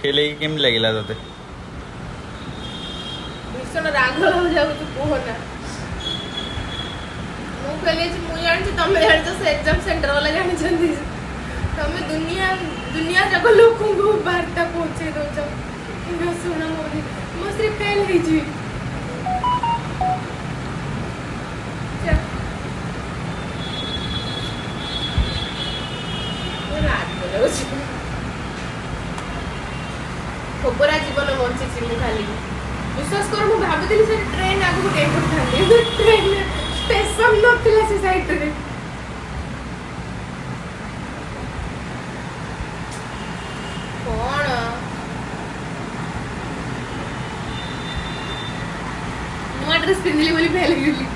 Fail ହେଇକି କେମିତି ଲାଗିଲା ତତେ? भीषण राग लाଗୁଛି କୁହନା। ମୁଁ ଫେଲ୍ ହେଇଛି ମୁଁ ଜାଣିଛି ତମେ ଜାଣିଛ ସେ ଏକ୍ଜାମ ସେଣ୍ଟର ବାଲା ଜାଣିଛନ୍ତି। ତମେ ଦୁନିଆ ଯାକ ଲୋକଙ୍କୁ ବାର୍ତ୍ତା ପହଞ୍ଚେଇ ଦଉଛ ଶୁଣ ମୋ ସ୍ତ୍ରୀ ଫେଲ୍ ହେଇଛି। ଖୋବରା ଜୀବନ ବଞ୍ଚିଛି ମୁଁ ଖାଲି विश्वास कर ମୁଁ ଭାବୁଥିଲି ସେ ଟ୍ରେନ୍ ଆଗକୁ ଡେଇଁ ପଡ଼ିଥାନ୍ତି ଟ୍ରେନ୍ ଷ୍ଟେସନ ନଥିଲା ସେ ସାଇଡ୍ରେ। କ'ଣ ନୂଆ ଡ୍ରେସ୍ ପିନ୍ଧିଲି ବୋଲି ଫେଲ୍ ହେଇଗଲି।